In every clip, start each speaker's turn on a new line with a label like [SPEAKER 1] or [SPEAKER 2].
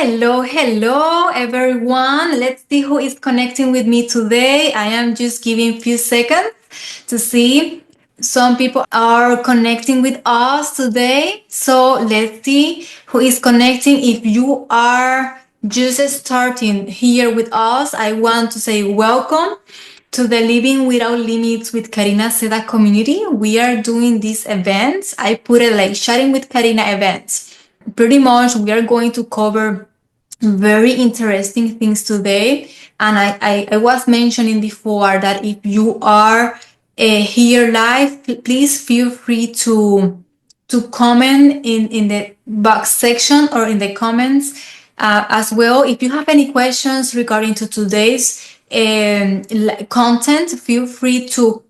[SPEAKER 1] Hello, everyone. Let's see who is connecting with me today. I am just giving few seconds to see. Some people are connecting with us today. So let's see who is connecting. If you are just starting here with us, I want to say welcome to the Living Without Limits with Karina Seda community. We are doing these events. I put it like chatting with Karina events. Pretty much we are going to cover very interesting things today. And I was mentioning before that if you are here live, please feel free to comment in the box section or in the comments as well. If you have any questions regarding to today's content, feel free to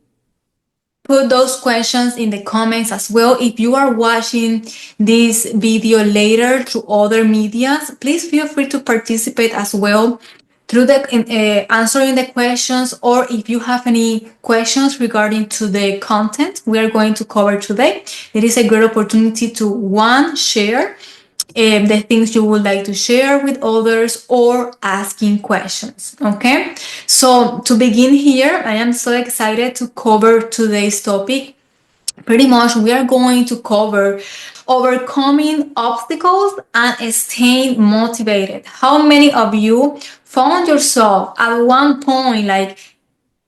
[SPEAKER 1] put those questions in the comments as well. If you are watching this video later through other medias, please feel free to participate as well through the answering the questions, or if you have any questions regarding to the content we are going to cover today, it is a great opportunity to one share the things you would like to share with others or asking questions. Okay, so to begin here, I am so excited to cover today's topic. Pretty much we are going to cover overcoming obstacles and staying motivated. How many of you found yourself at one point like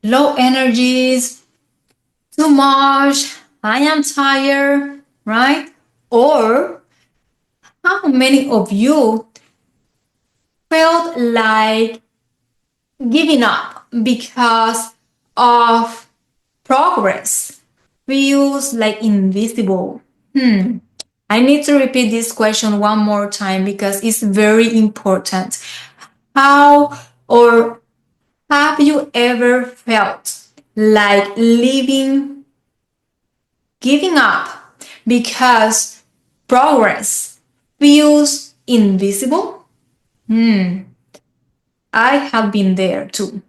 [SPEAKER 1] low energies, too much, I am tired, right? Or how many of you felt like giving up because of progress feels like invisible? I need to repeat this question one more time because it's very important. How or have you ever felt like giving up because progress feels invisible? I have been there too.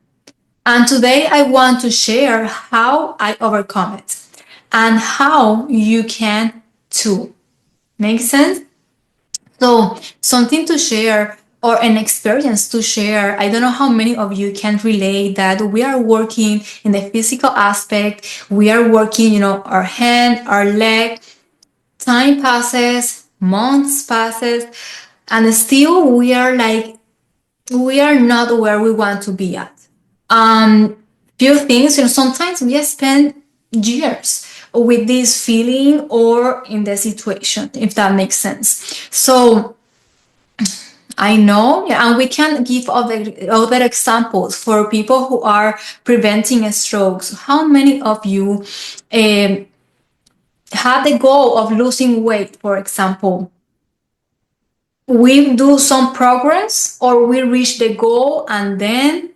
[SPEAKER 1] And today I want to share how I overcome it and how you can too. Make sense? So, something to share or an experience to share. I don't know how many of you can relate that we are working in the physical aspect. We are working, our hand, our leg. Time passes, months passes, and still we are not where we want to be at. Few things, sometimes we spend years with this feeling or in the situation, if that makes sense. So I know, yeah, and we can give other examples for people who are preventing strokes. How many of you had the goal of losing weight, for example? We do some progress or we reach the goal, and then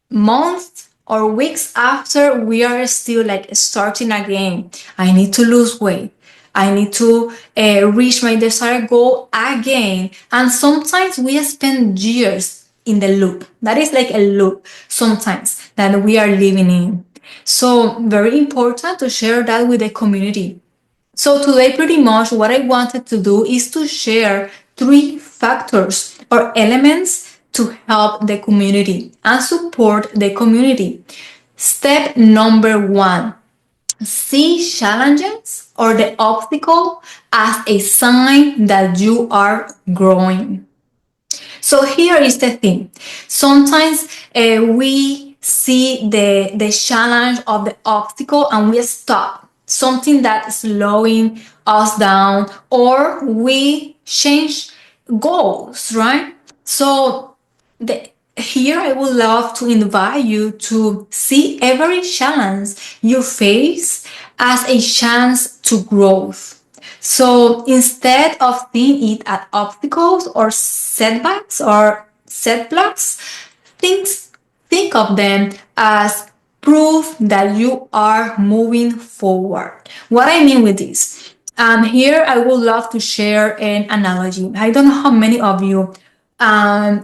[SPEAKER 1] months or weeks after we are still like starting again. I need to lose weight. I need to reach my desired goal again. And sometimes we spend years in the loop. That is like a loop sometimes that we are living in. So very important to share that with the community. So today, pretty much what I wanted to do is to share 3 factors or elements to help the community and support the community. Step number 1, see challenges or the obstacle as a sign that you are growing. So here is the thing. Sometimes we see the challenge of the obstacle and we stop. Something that's slowing us down, or we change goals, right? So here I would love to invite you to see every challenge you face as a chance to growth. So instead of seeing it as obstacles or setbacks, think of them as proof that you are moving forward. What I mean with this, here I would love to share an analogy. I don't know how many of you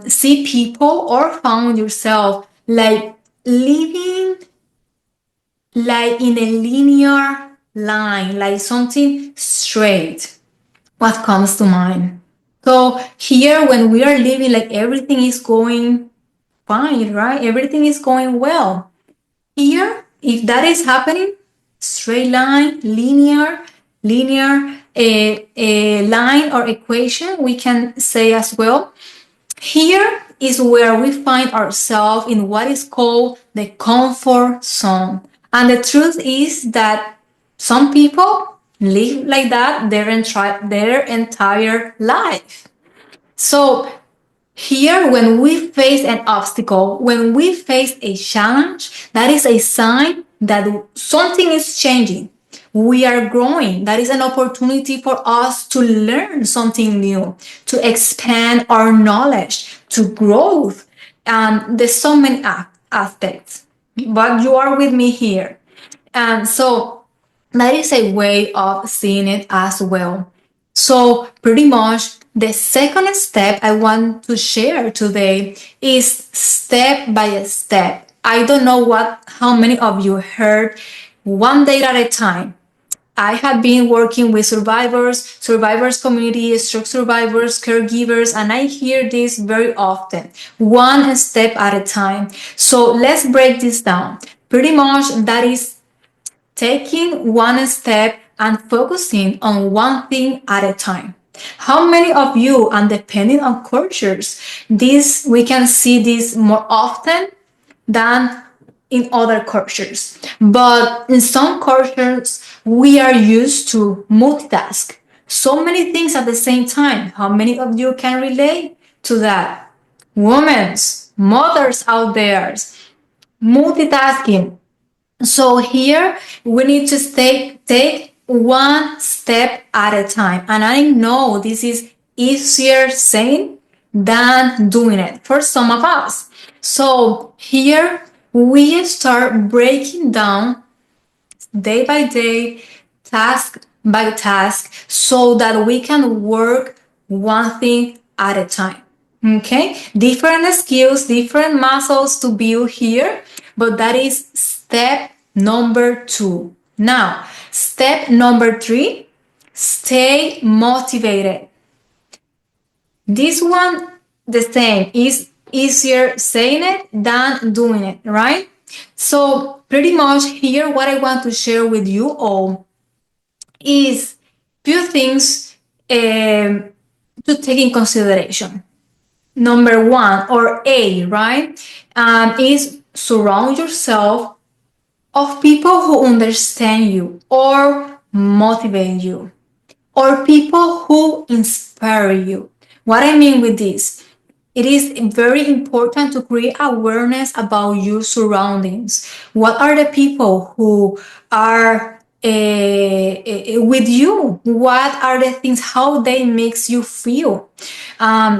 [SPEAKER 1] see people or found yourself like living like in a linear line, like something straight. What comes to mind? So here, when we are living, like everything is going fine, right? Everything is going well. Here, if that is happening, straight line, linear, a line or equation, we can say as well. Here is where we find ourselves in what is called the comfort zone. And the truth is that some people live like that their entire life. So here, when we face an obstacle, when we face a challenge, that is a sign that something is changing. We are growing. That is an opportunity for us to learn something new, to expand our knowledge, to grow. And there's so many aspects. But you are with me here. And so that is a way of seeing it as well. So, pretty much, the second step I want to share today is step by step. I don't know how many of you heard one day at a time. I have been working with survivors community, stroke survivors, caregivers, and I hear this very often. One step at a time. So let's break this down. Pretty much that is taking one step and focusing on one thing at a time. How many of you, and depending on cultures, this we can see this more often than in other cultures. But in some cultures, we are used to multitask. So many things at the same time. How many of you can relate to that? Women, mothers out there, multitasking. So here we need to take one step at a time. And I know this is easier saying than doing it for some of us. So here we start breaking down day by day, task by task, so that we can work one thing at a time. Okay, different skills, different muscles to build here, but that is step number 2. Now, step number 3, stay motivated. This one, the same, is easier saying it than doing it, right? So, pretty much here, what I want to share with you all is few things to take in consideration. Number 1, or A, right, is surround yourself of people who understand you or motivate you, or people who inspire you. What I mean with this, it is very important to create awareness about your surroundings. What are the people who are with you? What are the things, how they makes you feel?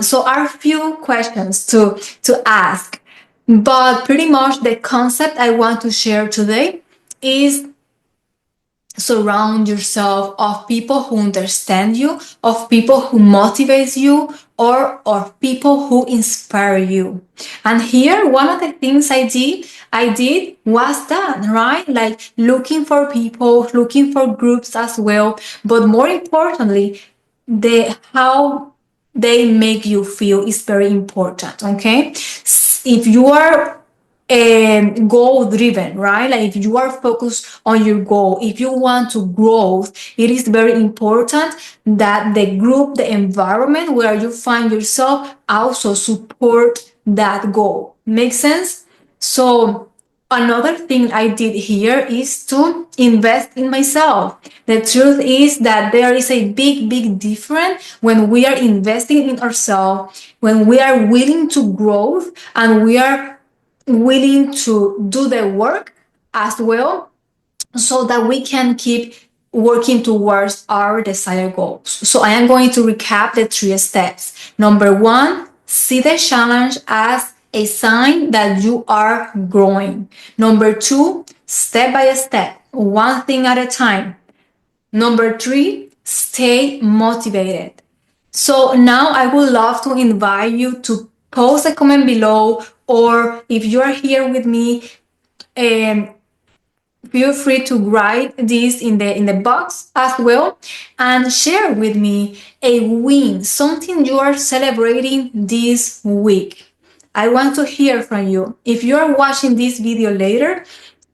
[SPEAKER 1] So are few questions to ask. But pretty much the concept I want to share today is surround yourself of people who understand you, of people who motivate you, or of people who inspire you. And here, one of the things I did was that, right? Like looking for people, looking for groups as well. But more importantly, the how they make you feel is very important. Okay, if you are goal driven, right? Like if you are focused on your goal, if you want to grow, it is very important that the group, the environment where you find yourself also support that goal. Make sense? So another thing I did here is to invest in myself. The truth is that there is a big difference when we are investing in ourselves, when we are willing to grow and we are willing to do the work as well, so that we can keep working towards our desired goals. So I am going to recap the 3 steps. Number 1, see the challenge as a sign that you are growing. Number 2, step by step, one thing at a time. Number 3, stay motivated. So now I would love to invite you to post a comment below, or if you are here with me, um, feel free to write this in the box as well and share with me a win, something you are celebrating this week. I want to hear from you. If you are watching this video later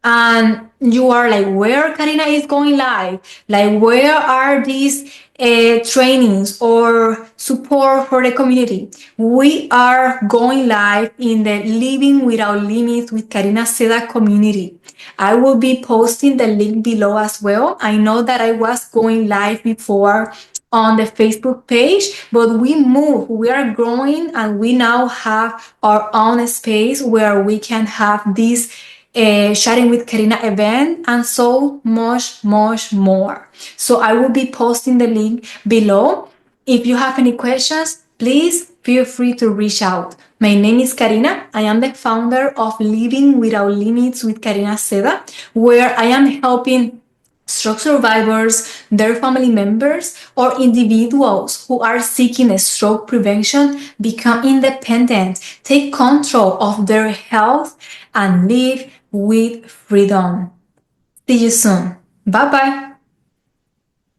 [SPEAKER 1] and you are like, where Karina is going live, like where are these trainings or support for the community, we are going live in the Living Without Limits with Karina Seda community. I will be posting the link below as well. I know that I was going live before on the Facebook page, but we are growing, and we now have our own space where we can have this sharing with Karina event and so much more. So I will be posting the link below. If you have any questions, please feel free to reach out. My name is Karina. I am the founder of Living Without Limits with Karina Seda, where I am helping stroke survivors, their family members, or individuals who are seeking a stroke prevention become independent, take control of their health, and live with freedom. See you soon. Bye bye.